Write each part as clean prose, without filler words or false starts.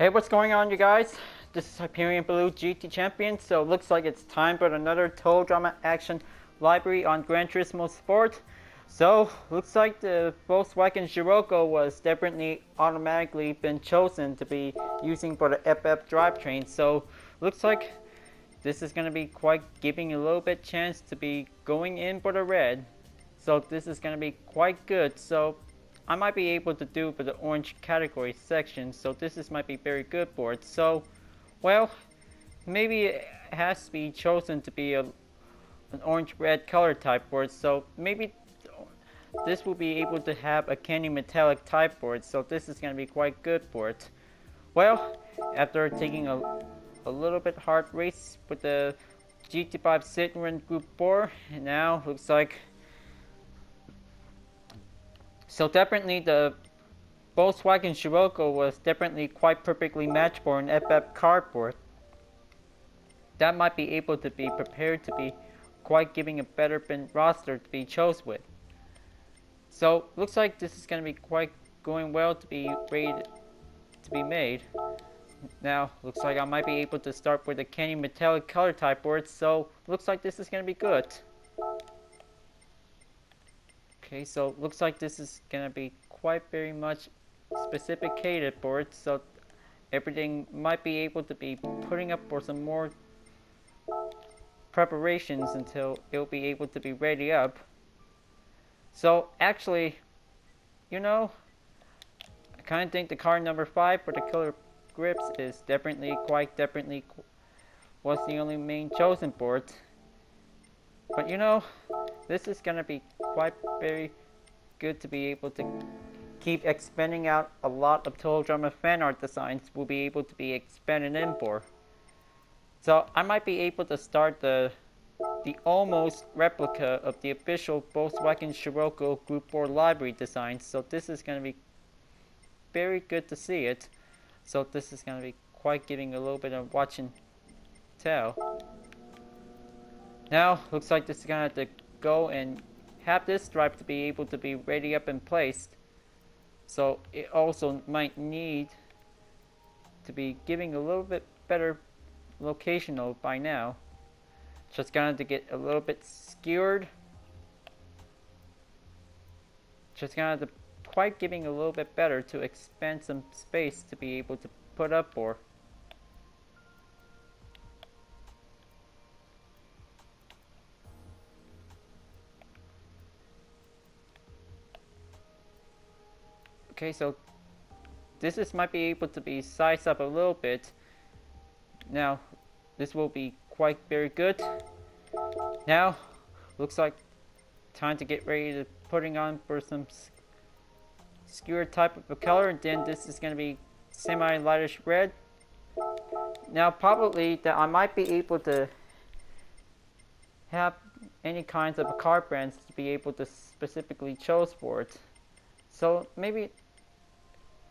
Hey, what's going on, you guys? This is Hyperion-Blue-GT champion, so looks like it's time for another total drama action library on Gran Turismo Sport. So, looks like the Volkswagen Scirocco was definitely automatically been chosen to be using for the FF drivetrain. So, looks like this is going to be quite giving a little bit chance to be going in for the red. So, this is going to be quite good. So, I might be able to do for the orange category section, so might be very good for it. So, well, maybe it has to be chosen to be an orange-red color type for it, so maybe this will be able to have a candy metallic type for it, so this is going to be quite good for it. Well, after taking a little bit hard race with the GT5 Citroen Group 4, and now looks like so definitely the Volkswagen Scirocco was definitely quite perfectly matched for an FF cardboard. That might be able to be prepared to be quite giving a better roster to be chose with. So looks like this is going to be quite going well to be ready to be made. Now looks like I might be able to start with the candy metallic color type board, so looks like this is going to be good. Okay, so looks like this is gonna be quite very much specificated for it, so everything might be able to be putting up for some more preparations until it'll be able to be ready up. So actually, you know, I kind of think the car number 5 for the killer grips is definitely was the only main chosen for it. But you know, this is gonna be quite very good to be able to keep expanding out a lot of Total Drama fan art designs will be able to be expanded in for. So I might be able to start the almost replica of the official Volkswagen Scirocco Group 4 library design. So this is gonna be very good to see it. So this is gonna be quite giving a little bit of watch and tell. Now, looks like this is gonna have to go and have this drive to be able to be ready up and placed. So it also might need to be giving a little bit better locational by now. Just gonna have to get a little bit skewered. Just gonna have to quite giving a little bit better to expand some space to be able to put up for. Okay, so this might be able to be sized up a little bit. Now, this will be quite very good. Now, looks like time to get ready to putting on for some skewer type of a color. And then this is going to be semi-lightish red. Now, probably that I might be able to have any kinds of car brands to be able to specifically choose for it. So maybe,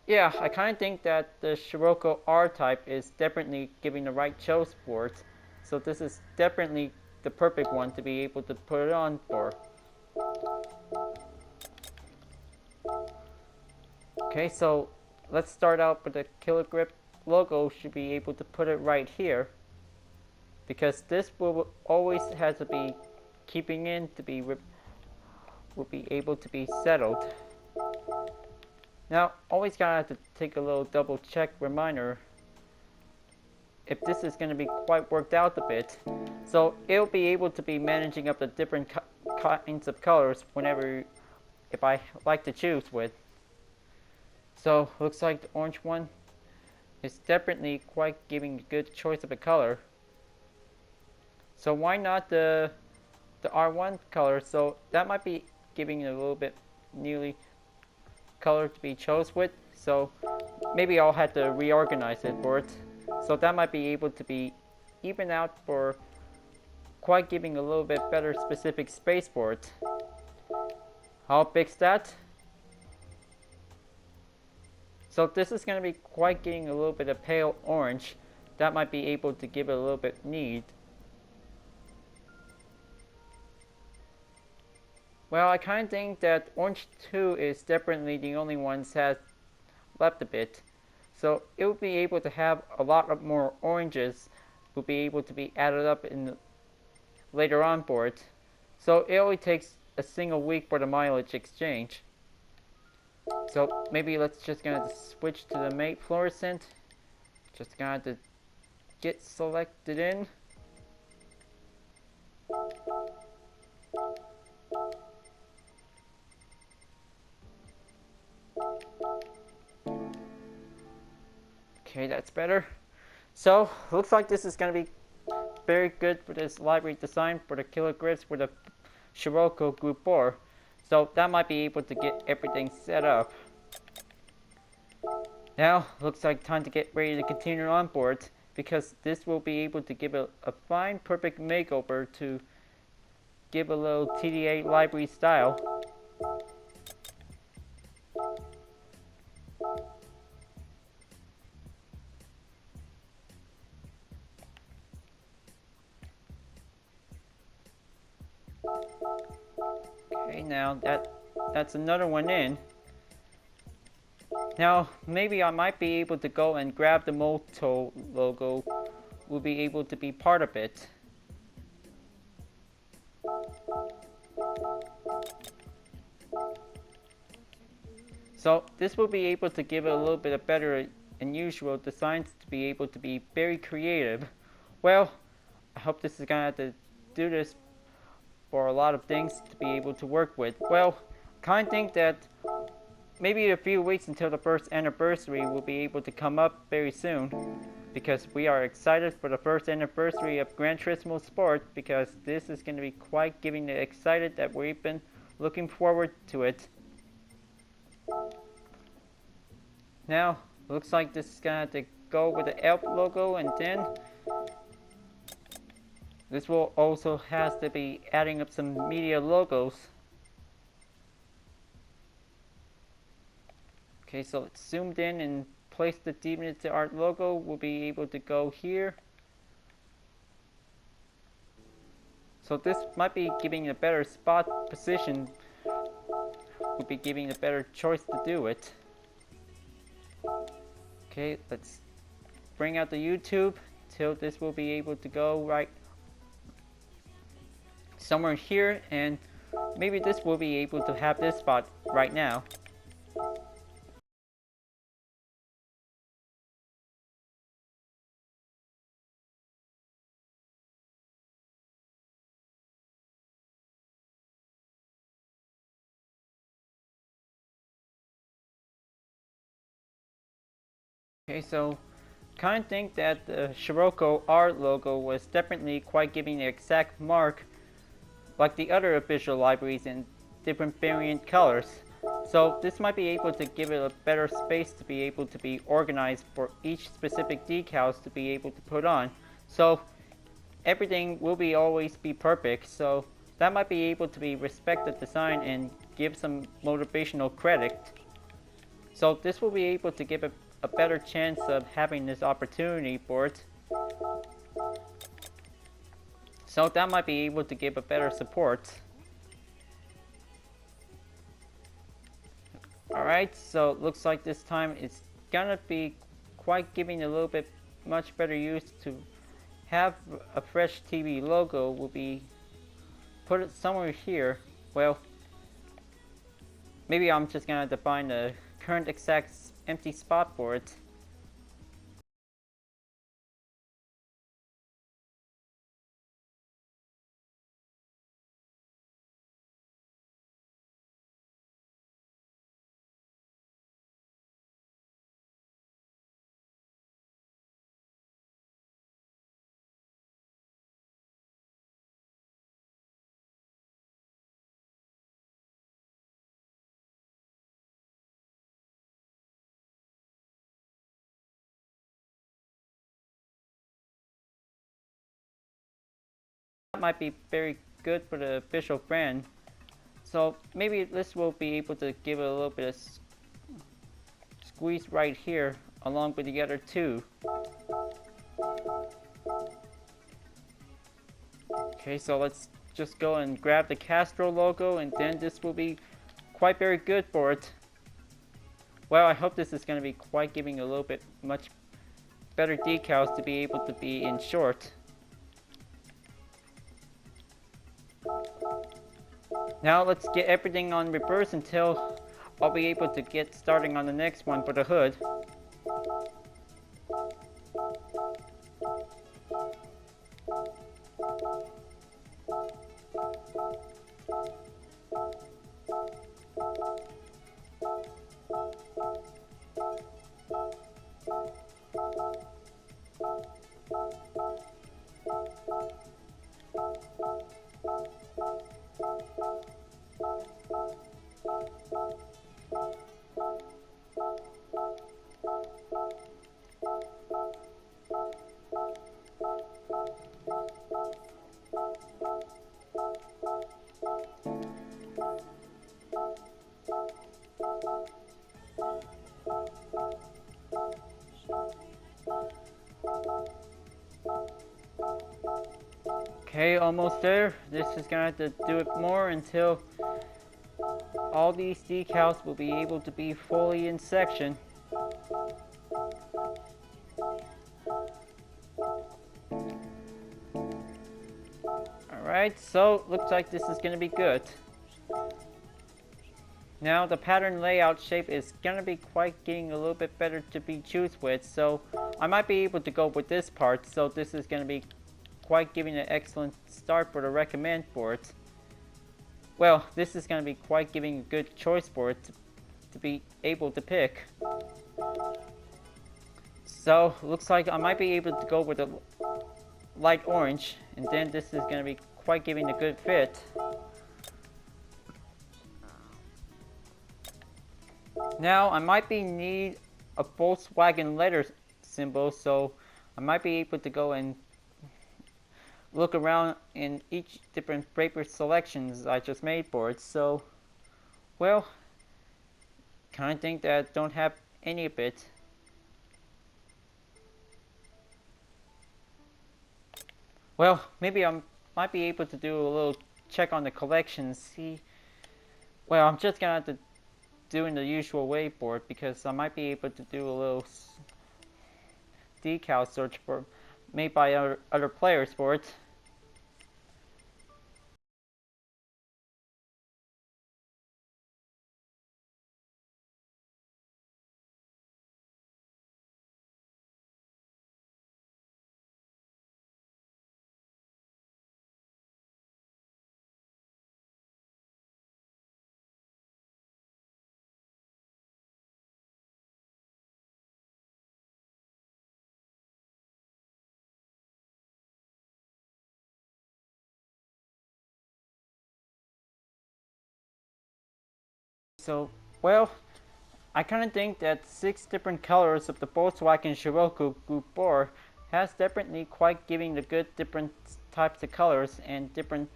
yeah, I kind of think that the Scirocco R-Type is definitely giving the right choice for it. So this is definitely the perfect one to be able to put it on for. Okay, so let's start out with the Killer Grip logo. Should be able to put it right here. Because this will always have to be keeping in to be will be able to be settled. Now, always gotta have to take a little double check reminder if this is going to be quite worked out a bit. So it'll be able to be managing up the different kinds of colors whenever, if I like to choose with. So looks like the orange one is definitely quite giving a good choice of a color. So why not the R1 color? So that might be giving a little bit newly color to be chose with, so maybe I'll have to reorganize it for it. So that might be able to be even out for quite giving a little bit better specific space for it. I'll fix that. So this is going to be quite getting a little bit of pale orange. That might be able to give it a little bit need. Well, I kind of think that orange 2 is definitely the only one that has left a bit. So it will be able to have a lot of more oranges will be able to be added up in the later on board. So it only takes a single week for the mileage exchange. So maybe let's just gonna switch to the mate fluorescent. Just gonna have to get selected in. Okay, that's better. So looks like this is gonna be very good for this livery design for the killer grips for the Scirocco Group 4. So that might be able to get everything set up. Now, looks like time to get ready to continue on board, because this will be able to give a fine, perfect makeover to give a little TDA livery style. Okay, now that's another one in. Now, maybe I might be able to go and grab the Moto logo. Will be able to be part of it. So this will be able to give it a little bit of better and usual designs to be able to be very creative. Well, I hope this is gonna have to do this for a lot of things to be able to work with. Well, kind of think that maybe a few weeks until the first anniversary will be able to come up very soon, because we are excited for the first anniversary of Gran Turismo Sport, because this is going to be quite giving the excited that we've been looking forward to it. Now, looks like this is going to have to go with the Elf logo, and then this will also has to be adding up some media logos. Okay, so it's zoomed in and place the Deviant Art logo. We'll be able to go here. So this might be giving a better spot position. We'll be giving a better choice to do it. Okay, let's bring out the YouTube till this will be able to go right somewhere here, and maybe this will be able to have this spot right now. Okay, so kind of think that the Scirocco art logo was definitely quite giving the exact mark like the other official libraries in different variant colors. So this might be able to give it a better space to be able to be organized for each specific decals to be able to put on. So everything will be always be perfect. So that might be able to be respect the design and give some motivational credit. So this will be able to give a better chance of having this opportunity for it. So that might be able to give a better support. Alright, so it looks like this time it's gonna be quite giving a little bit much better use to have a fresh TV logo. Will be put it somewhere here. Well, maybe I'm just gonna define the current exact empty spot for it. That might be very good for the official brand. So maybe this will be able to give it a little bit of squeeze right here along with the other two. Okay, so let's just go and grab the Castro logo, and then this will be quite very good for it. Well, I hope this is going to be quite giving a little bit much better decals to be able to be in short. Now let's get everything on reverse until I'll be able to get starting on the next one for the hood. Okay, almost there. This is gonna have to do it more until all these decals will be able to be fully in section. Alright, so looks like this is gonna be good. Now the pattern layout shape is gonna be quite getting a little bit better to be choose with, so I might be able to go with this part, so this is gonna be quite giving an excellent start for the recommend for it. Well, this is going to be quite giving a good choice for it to be able to pick. So, looks like I might be able to go with a light orange, and then this is going to be quite giving a good fit. Now, I might be need a Volkswagen letter symbol, so I might be able to go and look around in each different paper selections I just made for it. So, well, kind of think that I don't have any of it. Well, maybe I might be able to do a little check on the collection, see. Well, I'm just gonna have to do in the usual way for it, because I might be able to do a little decal search for made by other players for it. So, well, I kind of think that 6 different colors of the Volkswagen Scirocco Gr.4 has definitely quite giving the good different types of colors and different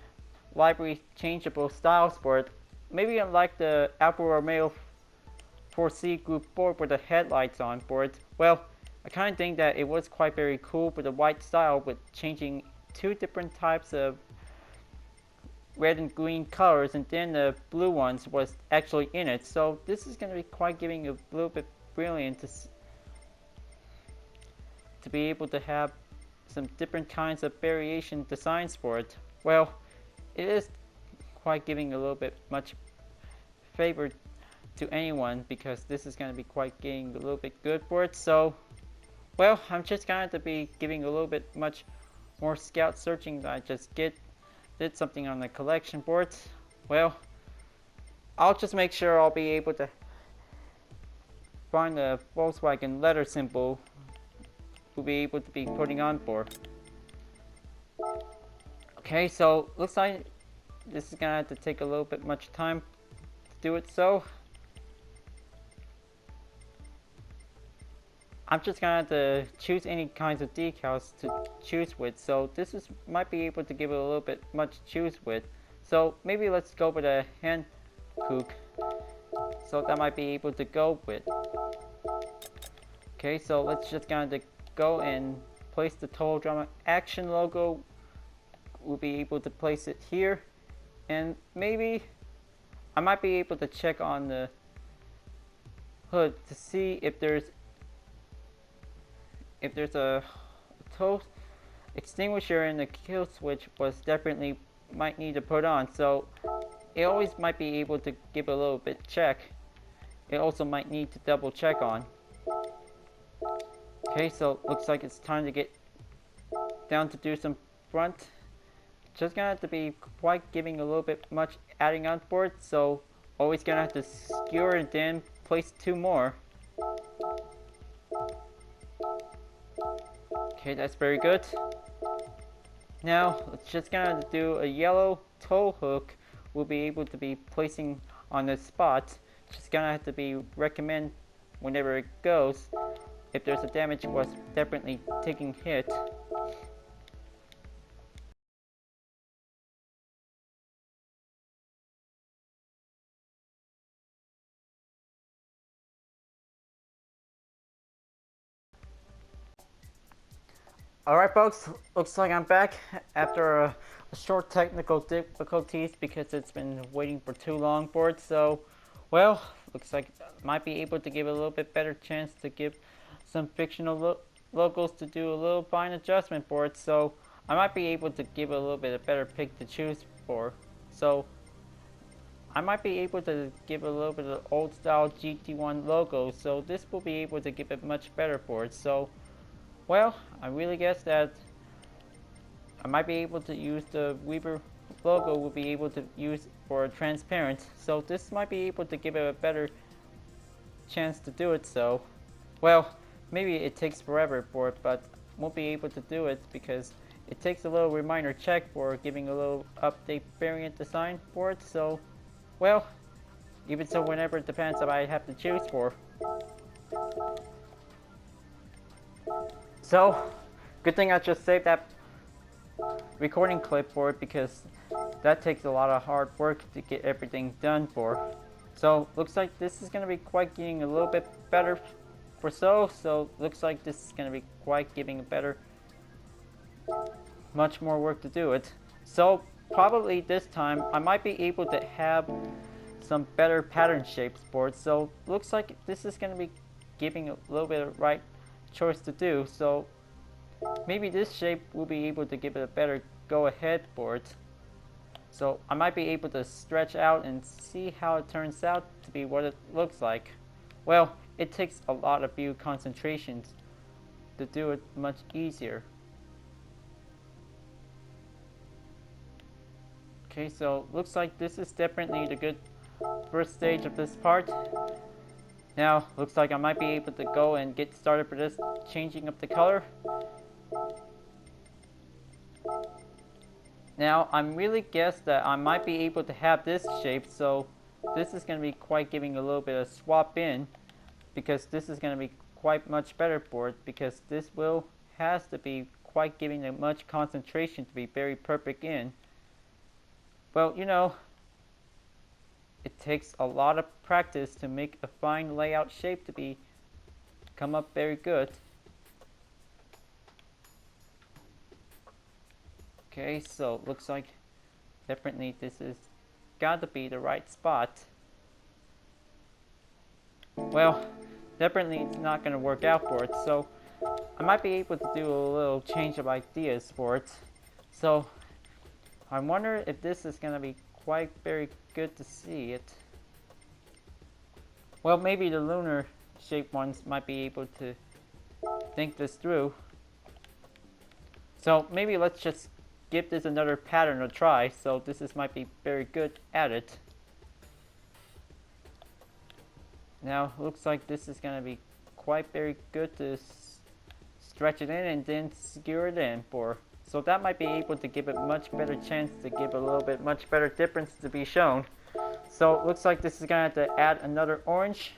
livery changeable styles for it. Maybe unlike the Alfa Romeo 4C Gr.4 with the headlights on for it. Well, I kind of think that it was quite very cool with the white style with changing 2 different types of red and green colors, and then the blue ones was actually in it. So this is going to be quite giving a little bit brilliant to be able to have some different kinds of variation designs for it. Well, it is quite giving a little bit much favor to anyone, because this is going to be quite getting a little bit good for it. So, well, I'm just going to be giving a little bit much more scout searching that I just did something on the collection board. Well, I'll just make sure I'll be able to find the Volkswagen letter symbol we'll be able to be putting on for. Okay, so looks like this is gonna have to take a little bit much time to do it, so I'm just gonna have to choose any kinds of decals to choose with. So this might be able to give it a little bit much choose with. So maybe let's go with a hand hook. So that might be able to go with. Okay, so let's just gonna go and place the Total Drama Action logo. We'll be able to place it here, and maybe I might be able to check on the hood to see if there's a tow extinguisher in the kill switch was definitely might need to put on. So it always might be able to give a little bit check. It also might need to double check on. Okay, so looks like it's time to get down to do some front. Just gonna have to be quite giving a little bit much adding on for it, so always gonna have to skewer and then place 2 more. Okay, that's very good. Now, it's just gonna do a yellow tow hook we'll be able to be placing on this spot. Just gonna have to be recommend whenever it goes. If there's a damage was definitely taking hit. Alright folks, looks like I'm back after a short technical difficulties because it's been waiting for too long for it. So, well, looks like I might be able to give a little bit better chance to give some fictional locals to do a little fine adjustment for it. So, I might be able to give a little bit of better pick to choose for. So, I might be able to give a little bit of old style GT1 logo. So, this will be able to give it much better for it. So, well, I really guess that I might be able to use the Weber logo we'll be able to use for transparent. So this might be able to give it a better chance to do it. So, well, maybe it takes forever for it, but won't be able to do it because it takes a little reminder check for giving a little update variant design for it. So, well, even so, whenever it depends if I have to choose for. So, good thing I just saved that recording clip for it because that takes a lot of hard work to get everything done for. So, looks like this is going to be quite getting a little bit better for so looks like this is going to be quite giving a better, much more work to do it. So, probably this time I might be able to have some better pattern shapes for it. So, looks like this is going to be giving a little bit of right choice to do. So maybe this shape will be able to give it a better go ahead for it. So I might be able to stretch out and see how it turns out to be what it looks like. Well, it takes a lot of view concentrations to do it much easier. Okay, so looks like this is definitely the good first stage of this part. Now, looks like I might be able to go and get started for this, changing up the color. Now, I'm really guess that I might be able to have this shape, so this is going to be quite giving a little bit of swap in, because this is going to be quite much better for it, because this will has to be quite giving a much concentration to be very perfect in. Well, you know, it takes a lot of practice to make a fine layout shape to be come up very good. Okay, so looks like definitely this is got to be the right spot. Well, definitely it's not going to work out for it, so I might be able to do a little change of ideas for it. So I wonder if this is going to be quite very good to see it. Well, maybe the lunar shaped ones might be able to think this through. So maybe let's just give this another pattern a try. So this is might be very good at it. Now looks like this is going to be quite very good to stretch it in and then skewer it in for. So that might be able to give it much better chance to give a little bit much better difference to be shown. So it looks like this is going to have to add another orange.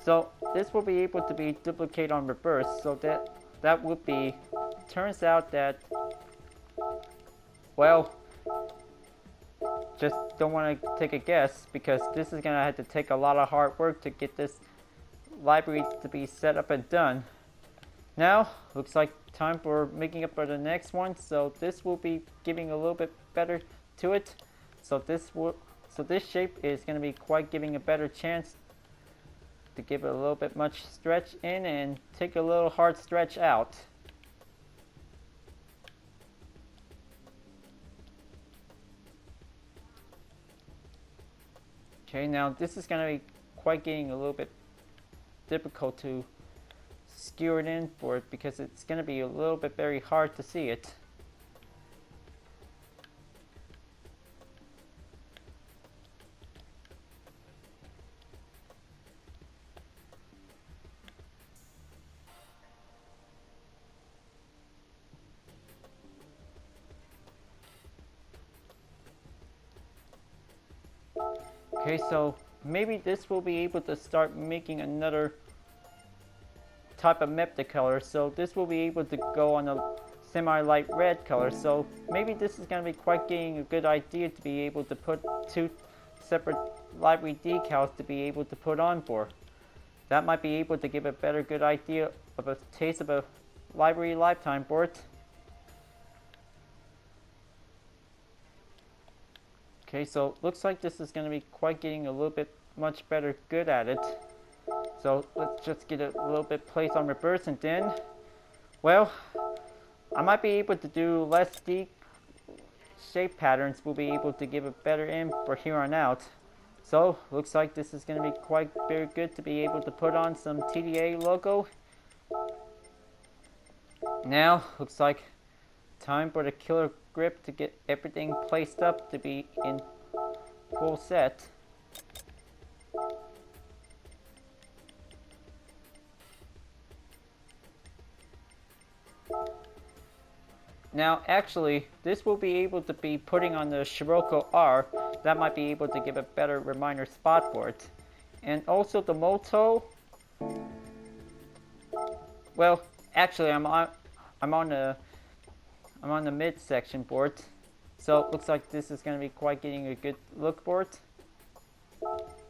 So this will be able to be duplicate on reverse. So that would be, turns out that, well, just don't want to take a guess because this is going to have to take a lot of hard work to get this library to be set up and done. Now, looks like time for making up for the next one. So this will be giving a little bit better to it. So this shape is going to be quite giving a better chance to give it a little bit much stretch in and take a little hard stretch out. Okay, now this is going to be quite getting a little bit difficult to skewer it in for it because it's going to be a little bit very hard to see it. Okay, so maybe this will be able to start making another type of map color. So this will be able to go on a semi-light red color. So maybe this is going to be quite getting a good idea to be able to put two separate livery decals to be able to put on for. That might be able to give a better good idea of a taste of a livery lifetime for it. Okay, so looks like this is going to be quite getting a little bit much better good at it. So let's just get it a little bit placed on reverse, and then, well, I might be able to do less deep shape patterns. We'll be able to give a better in for here on out. So looks like this is going to be quite very good to be able to put on some TDA logo. Now looks like time for the killer grip to get everything placed up to be in full set. Now actually this will be able to be putting on the Scirocco R. That might be able to give a better reminder spot for it. And also the Moto, well actually I'm on the mid section board, so it looks like this is going to be quite getting a good look for it.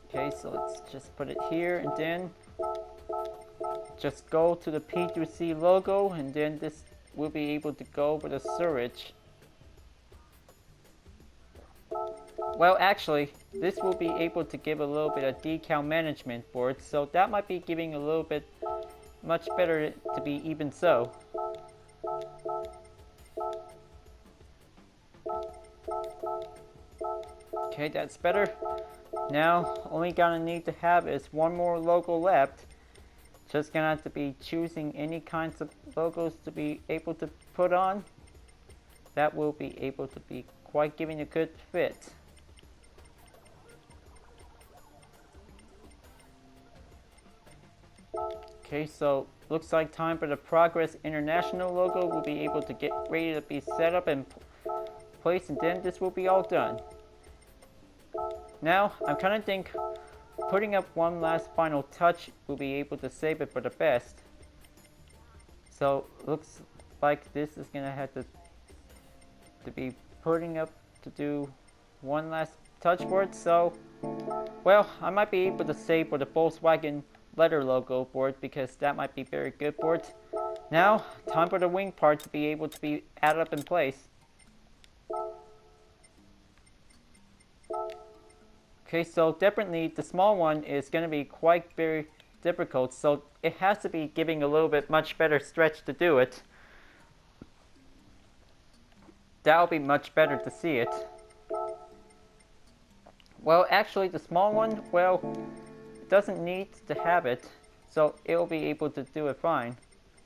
Okay, so let's just put it here and then just go to the P through C logo, and then this will be able to go with a surge. Well actually this will be able to give a little bit of decal management for it, so that might be giving a little bit much better to be even so. Okay, that's better. Now, only gonna need to have is one more logo left. Just gonna have to be choosing any kinds of logos to be able to put on. That will be able to be quite giving a good fit. Okay, so looks like time for the Progress International logo. We'll be able to get ready to be set up and placed, and then this will be all done. Now, I'm kind of think putting up one last final touch will be able to save it for the best. So, looks like this is going to have to be putting up to do one last touch for it. So, well, I might be able to save for the Volkswagen letter logo for it because that might be very good for it. Now, time for the wing part to be able to be added up in place. Okay, so definitely the small one is going to be quite very difficult, so it has to be giving a little bit much better stretch to do it. That'll be much better to see it. Well, actually the small one, well, it doesn't need to have it, so it'll be able to do it fine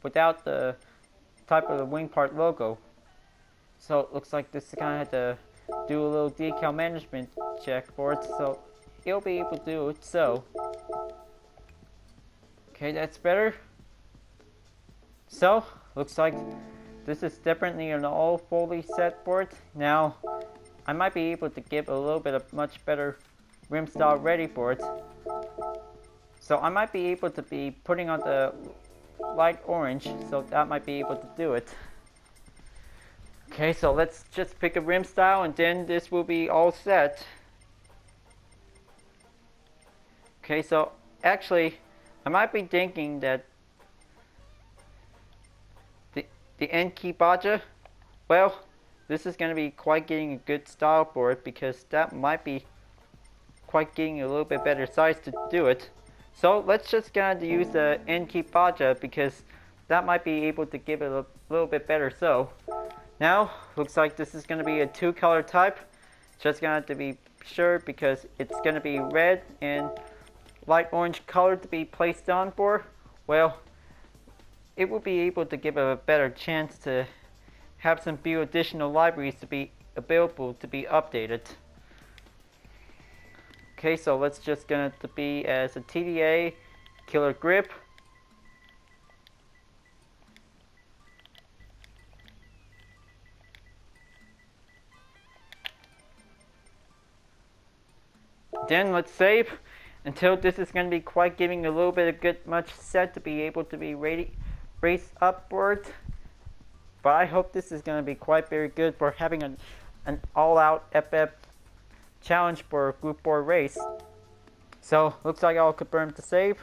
without the type of the wing part logo. So it looks like this is going to have to do a little decal management check for it, so it'll be able to do it. So okay, that's better. So looks like this is definitely an all fully set for it. Now I might be able to give a little bit of much better rim style ready for it, so I might be able to be putting on the light orange, so that might be able to do it. Okay, so let's just pick a rim style, and then this will be all set. Okay, so actually I might be thinking that the Enki Baja, well, this is going to be quite getting a good style for it because that might be quite getting a little bit better size to do it. So let's just gonna use the Enki Baja because that might be able to give it a little bit better. So now looks like this is gonna be a 2-color type. Just gonna have to be sure because it's gonna be red and light orange color to be placed on for. Well, it will be able to give it a better chance to have some few additional libraries to be available to be updated. Okay, so let's just gonna to be as a TDA, killer grip, then let's save until this is going to be quite giving a little bit of good much set to be able to be race upward. But I hope this is going to be quite very good for having an all-out FF challenge for Gr.4 race. So looks like I'll confirm to save.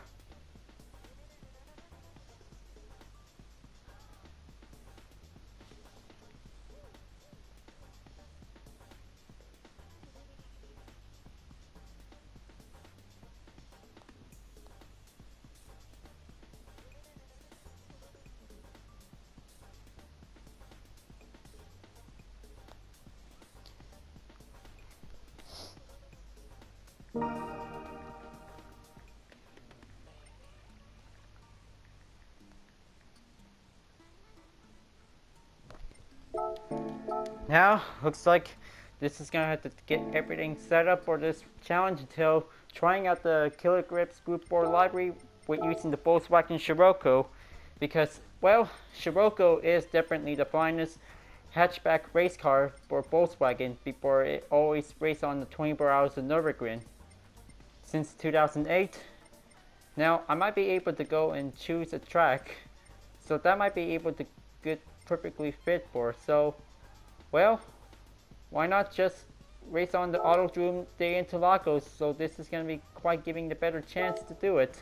Now, looks like this is going to have to get everything set up for this challenge until trying out the Killer Grips Gr.4 library with using the Volkswagen Scirocco. Because, well, Scirocco is definitely the finest hatchback race car for Volkswagen before it always raced on the 24 Hours of Nürburgring since 2008. Now, I might be able to go and choose a track, so that might be able to get perfectly fit for. So, well, why not just race on the Autodrome de Interlagos? So this is going to be quite giving the better chance to do it.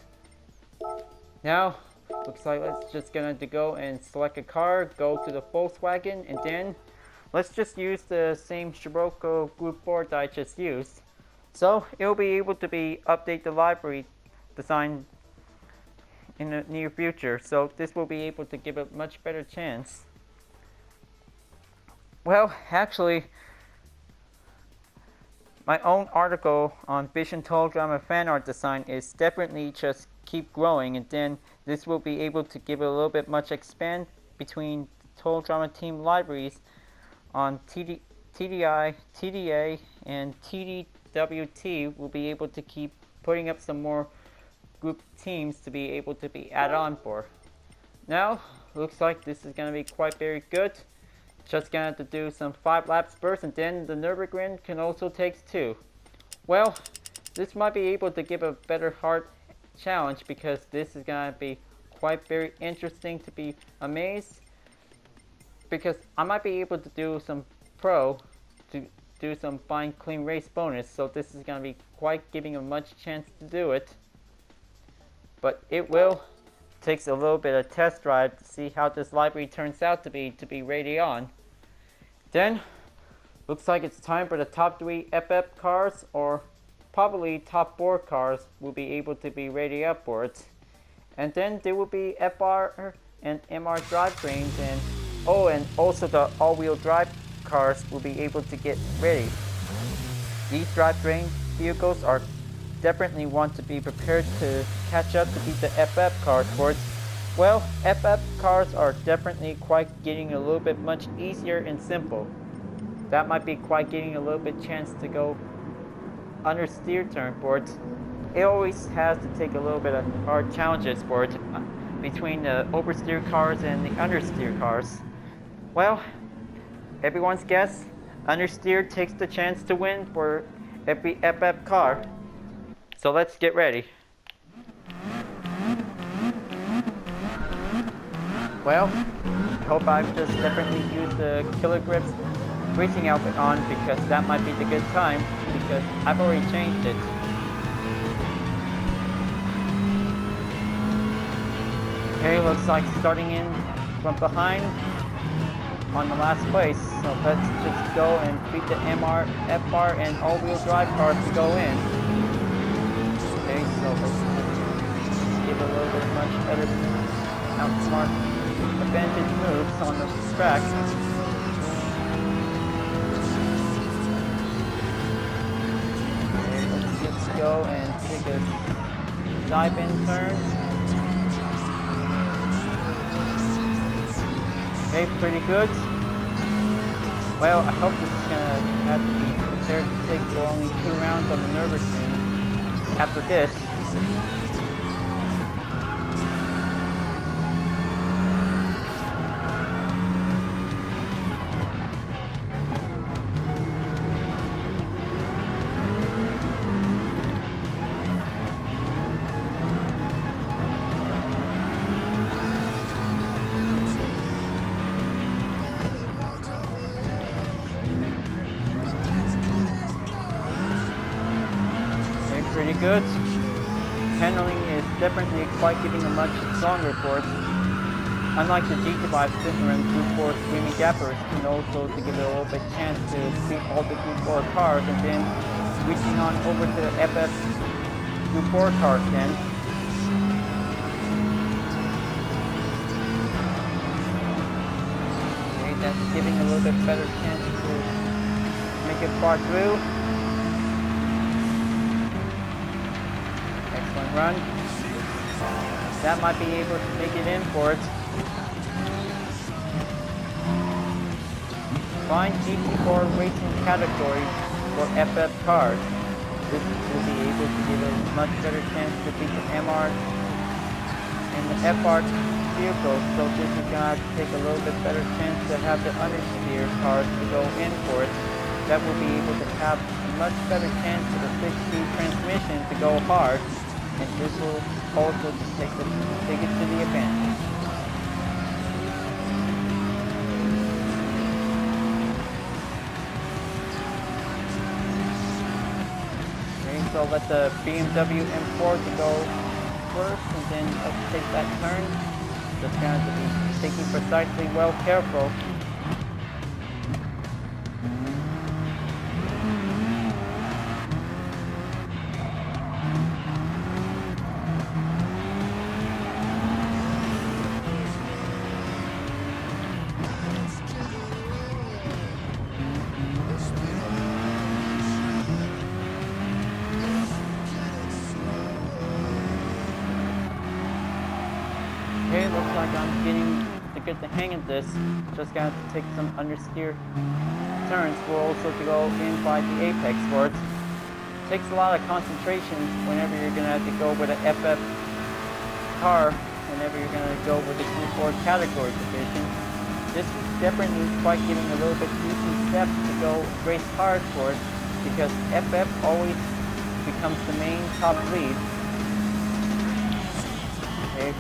Now, looks like let's just going to go and select a car, go to the Volkswagen, and then let's just use the same Scirocco Gr.4 that I just used. So it'll be able to be update the library design in the near future. So this will be able to give a much better chance. Well, actually, my own article on Vision Total Drama fan art design is definitely just keep growing, and then this will be able to give it a little bit much expand between Total Drama team libraries on TDI, TDA, and TDWT. Will be able to keep putting up some more group teams to be able to be added on for. Now, looks like this is going to be quite very good. Just gonna have to do some 5 laps burst, and then the Nürburgring can also take 2. Well, this might be able to give a better hard challenge because this is gonna be quite very interesting to be amazed. Because I might be able to do some pro to do some fine clean race bonus, so this is gonna be quite giving a much chance to do it. But it will takes a little bit of test drive to see how this library turns out to be ready on. Then, looks like it's time for the top 3 FF cars, or probably top 4 cars will be able to be ready up for it. And then there will be FR and MR drivetrains, and also the all-wheel drive cars will be able to get ready. These drivetrain vehicles are definitely want to be prepared to catch up to beat the FF cars for it. Well, FF cars are definitely quite getting a little bit much easier and simple. That might be quite getting a little bit chance to go understeer turn for it. It always has to take a little bit of hard challenges for it between the oversteer cars and the understeer cars. Well, everyone's guess, understeer takes the chance to win for every FF car. So let's get ready. Well, I hope I've just definitely used the Killer Grips racing outfit on because that might be the good time because I've already changed it. Okay, looks like starting in from behind on the last place. So let's just go and beat the MR, FR, and all-wheel drive cars to go in. Okay, so let's a little bit much better outsmart advantage moves on the track. Okay, let's go and take a dive in turn. Okay, pretty good. Well, I hope this is gonna have to be prepared to take for only 2 rounds on the nervous team after this. Pretty good. Handling is definitely quite giving a much stronger force. Unlike the GT5 Citroen Gr.4 Screaming Gappers, and also to give it a little bit chance to beat all the Gr.4 cars and then reaching on over to the FF Gr.4 cars then. Okay, that's giving a little bit better chance to make it far through. Run. That might be able to make it in for it. Find GT4 racing category for FF cars. This will be able to give a much better chance to beat the MR and the FR vehicles. So this is going to take a little bit better chance to have the understeer cars to go in for it. That will be able to have a much better chance for the 6-speed transmission to go hard. And this will also just take it to the advantage. Okay, so let the BMW M4 to go first, and then let's take that turn. Just going to be taking precisely well careful. Okay, looks like I'm getting to get the hang of this. Just got to take some understeer turns. We're also to go in by the apex for it. Takes a lot of concentration whenever you're going to have to go with an FF car, whenever you're going to go with the Gr.4 category position. This is definitely quite giving a little bit easy steps to go race hard for it, because FF always becomes the main top lead. Okay.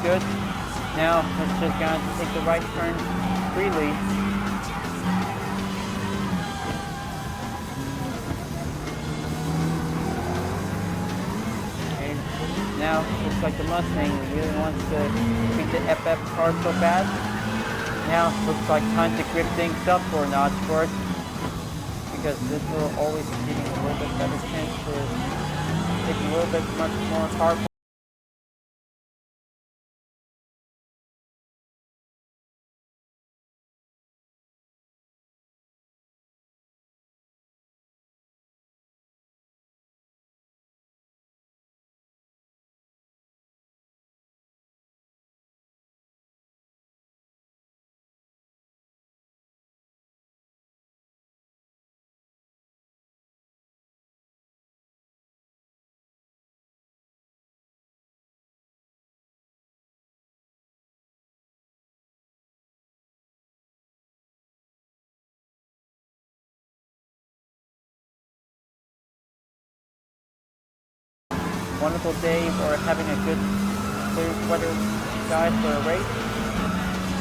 Good. Now let's just going to take the right turn freely. Okay. Now looks like the Mustang really wants to beat the FF car so bad. Now looks like time to grip things up for a notch for it, because this will always be giving a little bit better chance to take a little bit much more hard. wonderful day or having a good clear weather skies for a race?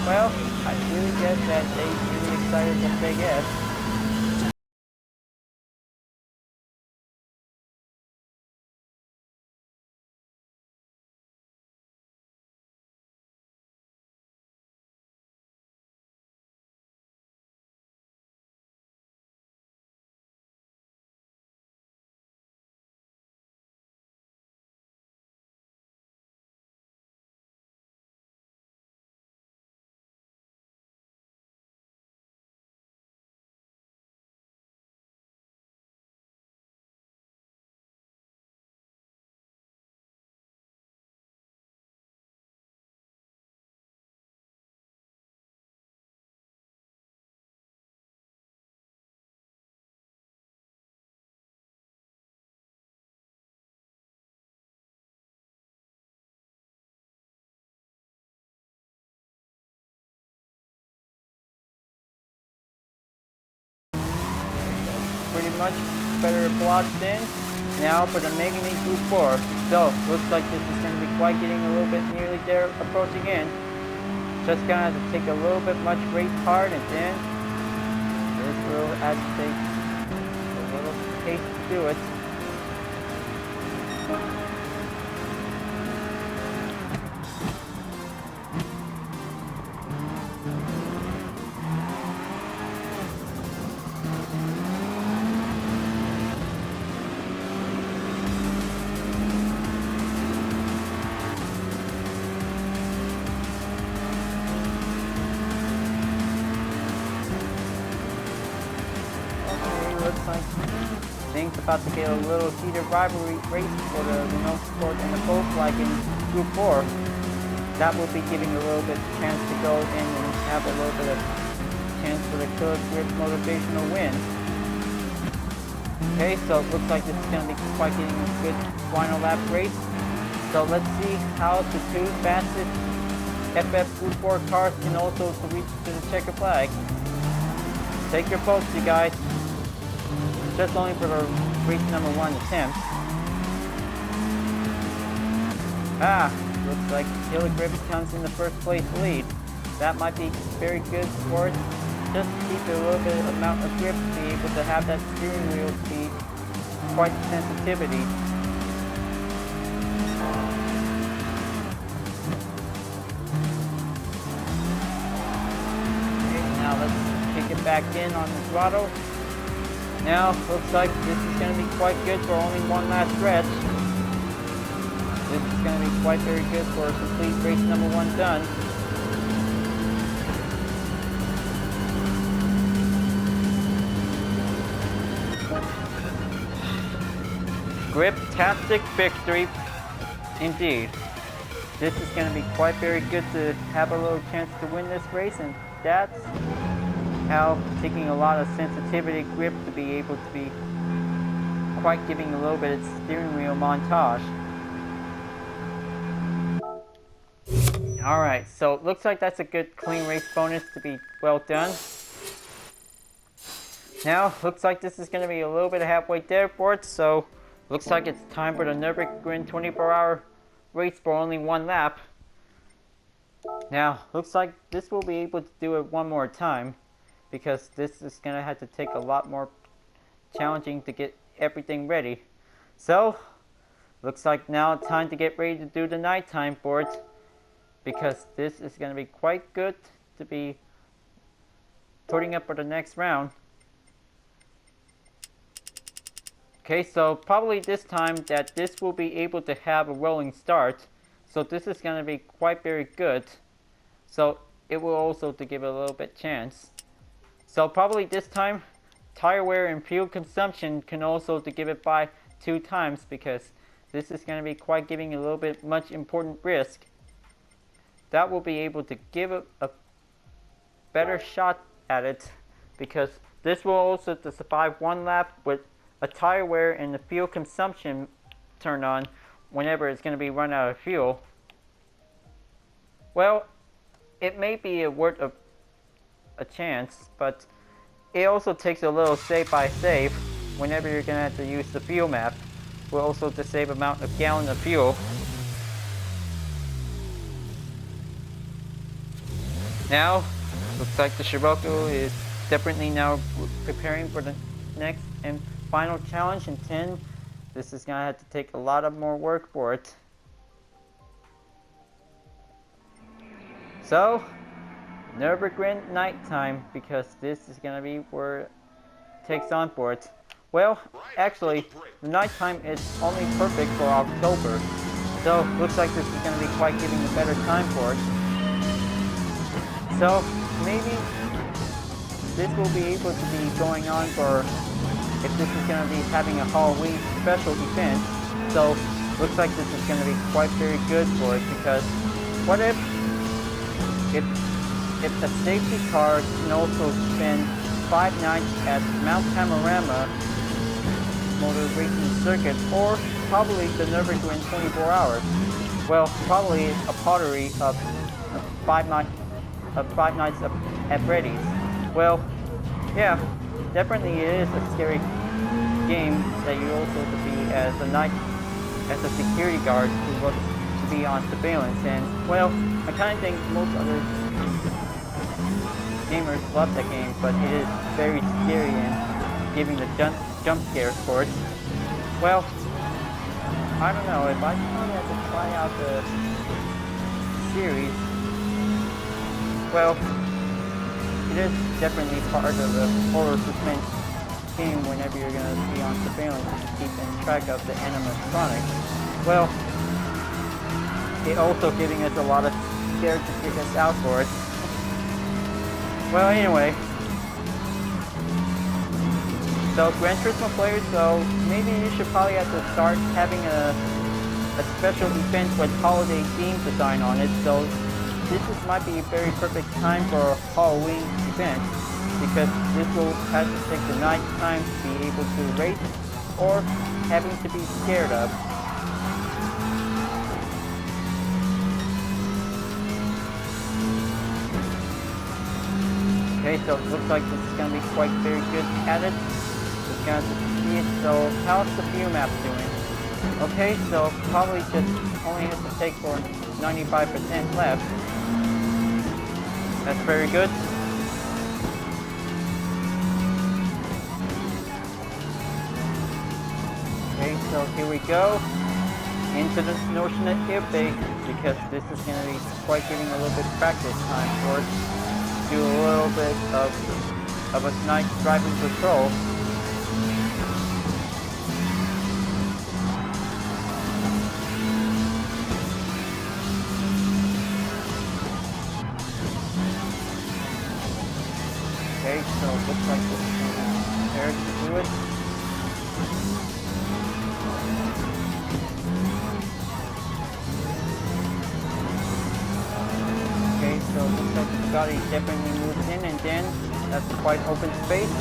Well, I really guess that they're really excited to say yes. Pretty much better blotched in. Now for the Mega Me Group 4. So, looks like this is going to be quite getting a little bit nearly there, approaching in. Just gonna have to take a little bit much race hard, and then this will have to take a little pace to do it. Looks like things about to get a little heated rivalry race for the Renault Sport and the Volkswagen Group 4. That will be giving a little bit chance to go in and have a little bit of chance for the Killer Grip motivational win. Okay, so it looks like this is going to be quite getting a good final lap race. So let's see how the two fastest FF Group 4 cars can also reach to the checker flag. Take your votes, you guys. Just only for the race number 1 attempt. Looks like Killer Grip comes in the first place lead. That might be very good for it. Just keep a little bit of amount of grip to be able to have that steering wheel be quite sensitivity. Okay, now let's kick it back in on the throttle. Now, looks like this is going to be quite good for only one last stretch. This is going to be quite very good for a complete race number 1 done. Grip-tastic victory, indeed. This is going to be quite very good to have a little chance to win this race, and that's how taking a lot of sensitivity grip to be able to be quite giving a little bit of steering wheel montage. Alright, so it looks like that's a good clean race bonus to be well done. Now, looks like this is going to be a little bit halfway there for it, so looks like it's time for the Nürburgring 24-hour race for only 1 lap. Now, looks like this will be able to do it one more time, because this is going to have to take a lot more challenging to get everything ready. So, looks like now it's time to get ready to do the nighttime for it, because this is going to be quite good to be putting up for the next round. Okay, so probably this time that this will be able to have a rolling start. So this is going to be quite very good. So it will also to give it a little bit chance. So probably this time, tire wear and fuel consumption can also to give it by 2 times, because this is going to be quite giving a little bit much important risk. That will be able to give it a better shot at it, because this will also to survive 1 lap with a tire wear and the fuel consumption turned on whenever it's going to be run out of fuel. Well, it may be worth a chance, but it also takes a little safe by safe whenever you're going to have to use the fuel map, will also the same amount of gallon of fuel. Now, looks like the Scirocco is definitely now preparing for the next and final challenge in 10. This is gonna have to take a lot of more work for it. So, Nürburgring nighttime, because this is gonna be where it takes on for it. Well, actually, the nighttime is only perfect for October, so looks like this is gonna be quite giving a better time for it. So maybe this will be able to be going on for, if this is going to be having a Halloween special event. So looks like this is going to be quite very good for it, because what if a safety car can also spend 5 nights at Mount Panorama motor racing circuit, or probably the Nürburgring 24 hours. Well, probably a pottery of 5 nights at Freddy's. Well, yeah, definitely it is a scary game that you also to be as a security guard who looks to be on surveillance. And well, I kind of think most other gamers love that game, but it is very scary and giving the jump scares for it. Well, I don't know, if I probably have to try out the series. Well, it is definitely part of the horror suspense game whenever you're going to be on surveillance to keep in track of the animatronics. Well, it also giving us a lot of scared to get us out for it. Well, anyway. So, Gran Turismo players, so maybe you should probably have to start having a special event with holiday theme design on it. So, might be a very perfect time for a Halloween event, because this will have to take the night time to be able to race or having to be scared of. Okay, so it looks like this is going to be quite very good at it. Just going to see it. So how's the fuel map doing? Okay, so probably just only has to take for 95% left. That's very good. Okay, so here we go into the notion of airbag, because this is going to be quite giving a little bit of practice time for us. Do a little bit of a nice driving patrol. Okay, so it looks like this is going to be prepared to do it. Okay, so it looks like the Bugatti definitely moves in, and then that's quite open space.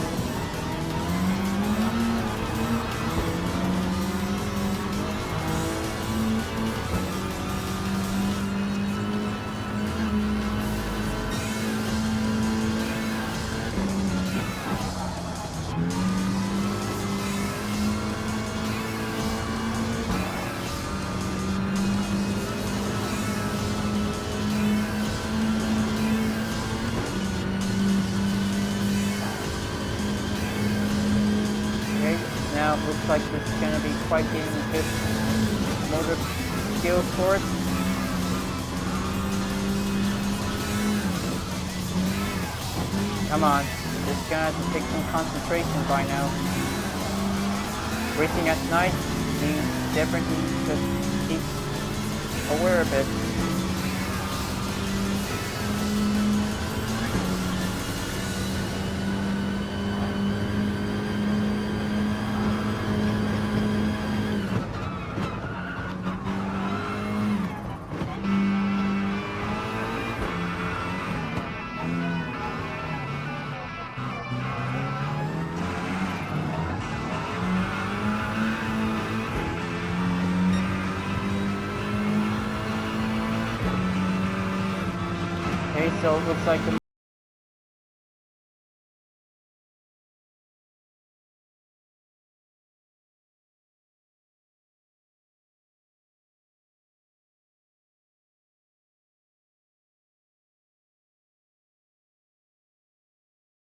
Now it looks like this is going to be quite getting good motor skills for it. Come on, this is going to have to take some concentration by now. Racing at night means definitely just keep aware of it. Okay, so it looks like the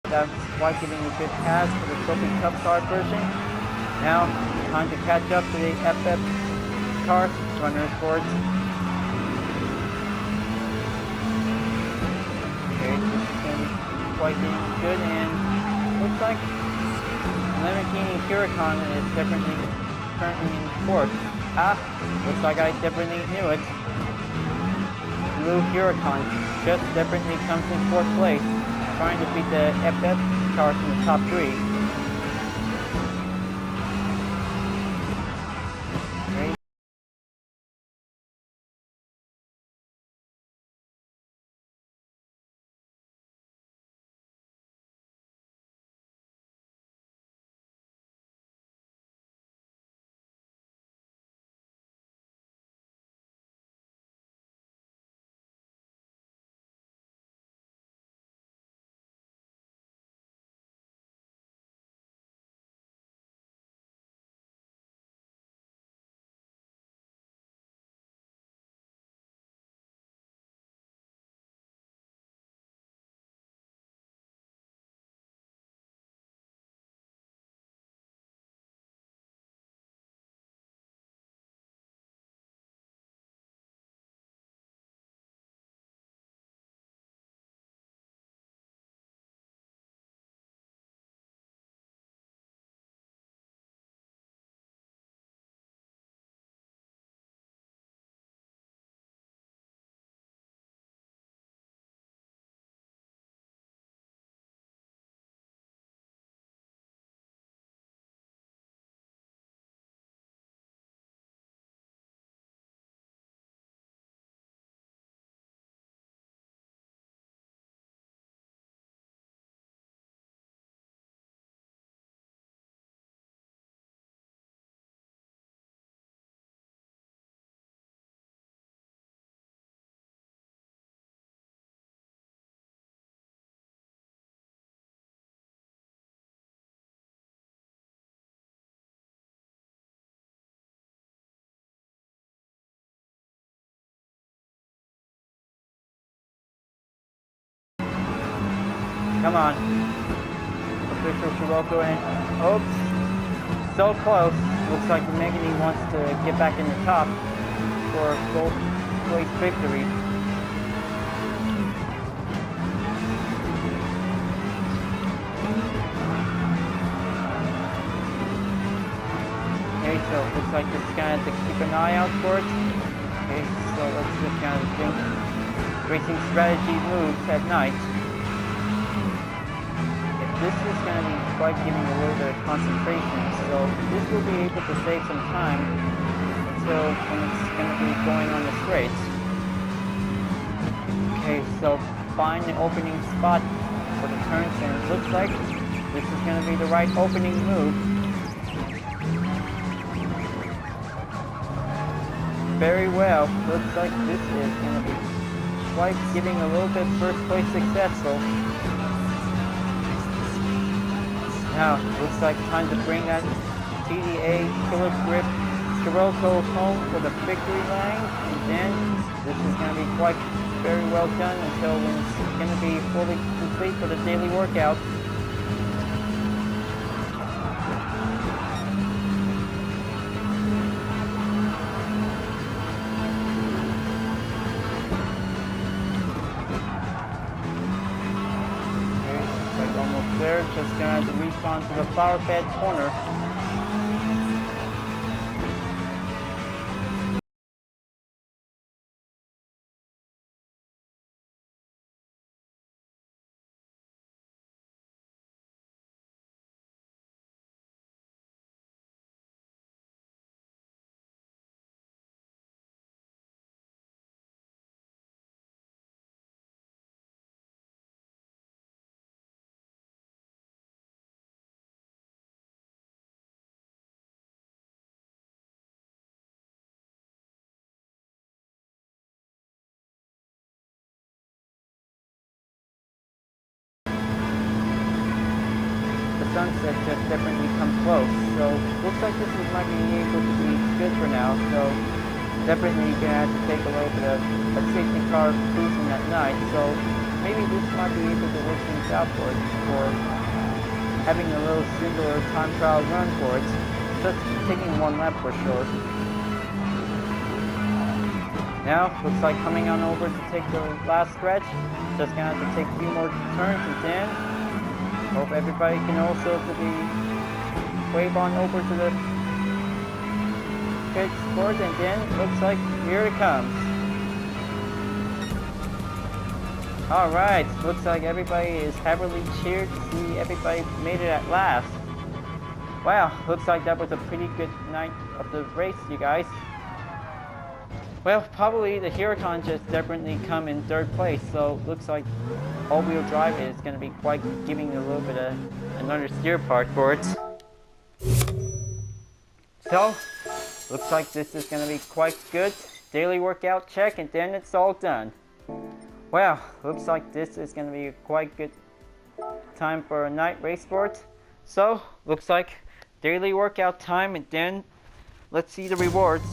That's why giving a good pass for the Trophy Cup car version. Now, time to catch up to the FF car runner sports. Okay, this is going to be quite getting good, and looks like Lamborghini Huracan is definitely currently in fourth. Looks like I definitely knew it. Blue Huracan just definitely comes in fourth place, trying to beat the FF cars in the top three. Come on. Official Scirocco and oops. So close. Looks like the Megany wants to get back in the top for a gold place victory. Okay, so looks like just gonna have to keep an eye out for it. Okay, so let's just kind of think racing strategy moves at night. This is going to be quite giving a little bit of concentration, so this will be able to save some time until when it's going to be going on the straights. Okay, so find the opening spot for the turns, and it looks like this is going to be the right opening move. Very well, looks like this is going to be quite giving a little bit first place successful. Now, looks like time to bring that TDA Killer Grip Scirocco home for the victory lane, and then this is going to be quite very well done until when it's going to be fully complete for the daily workout. There, just gonna have to respawn to the flower bed corner. Sunset just definitely come close, so looks like this is might be able to be good for now, so definitely gonna have to take a little bit of a safety car cruising at night, so maybe this might be able to work things out for it, for having a little singular time trial run for it. Just taking one lap for sure. Now, looks like coming on over to take the last stretch. Just gonna have to take a few more turns and then hope everybody can also be wave on over to the pit sport, and then looks like here it comes. Alright, looks like everybody is heavily cheered to see everybody made it at last. Wow, looks like that was a pretty good night of the race, you guys. Well, probably the Hyperion just definitely come in third place, so looks like all-wheel drive is going to be quite giving a little bit of an understeer part for it. So, looks like this is going to be quite good. Daily workout check, and then it's all done. Wow, looks like this is going to be a quite good time for a night race sport. So, looks like daily workout time, and then let's see the rewards.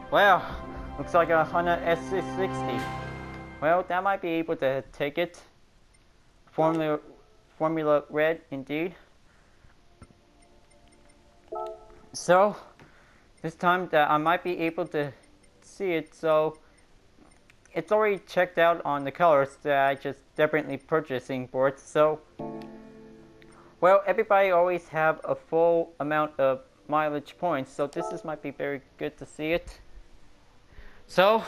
Wow, looks like a Honda S660. Well, that might be able to take it. Formula red, indeed. So, this time that I might be able to see it, so it's already checked out on the colors that I just definitely purchasing for it. So, well, everybody always have a full amount of mileage points, so this might be very good to see it. So,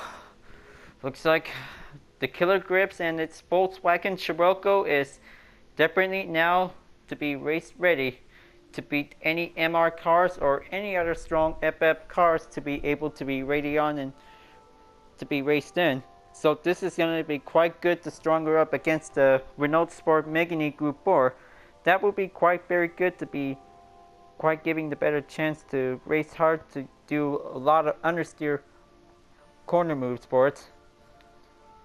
looks like the killer grips and its Volkswagen Scirocco is definitely now to be race ready to beat any MR cars or any other strong FF cars to be able to be rated on and to be raced in. So this is going to be quite good to stronger up against the Renault Sport Megane Gr.4. That will be quite very good to be quite giving the better chance to race hard, to do a lot of understeer corner moves for it.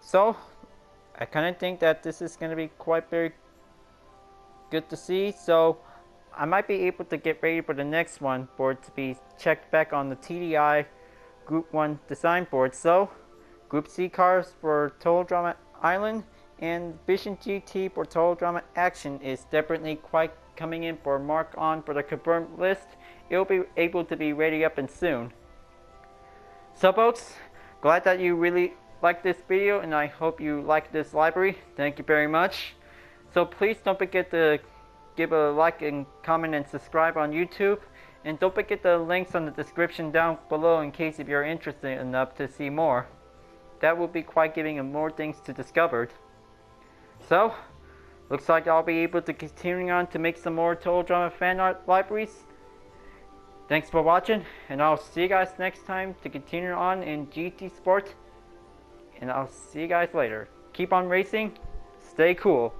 So I kind of think that this is going to be quite very good to see. So I might be able to get ready for the next one for it to be checked back on the TDI Group 1 design board. So Group C cars for Total Drama Island and Vision GT for Total Drama Action is definitely quite coming in for mark on for the confirmed list. It'll be able to be ready up and soon. So folks, glad that you really liked this video, and I hope you liked this library. Thank you very much. So please don't forget to give a like and comment and subscribe on YouTube. And don't forget the links on the description down below in case if you're interested enough to see more. That will be quite giving you more things to discover. So, looks like I'll be able to continue on to make some more Total Drama fan art libraries. Thanks for watching, and I'll see you guys next time to continue on in GT Sport. And I'll see you guys later. Keep on racing, stay cool.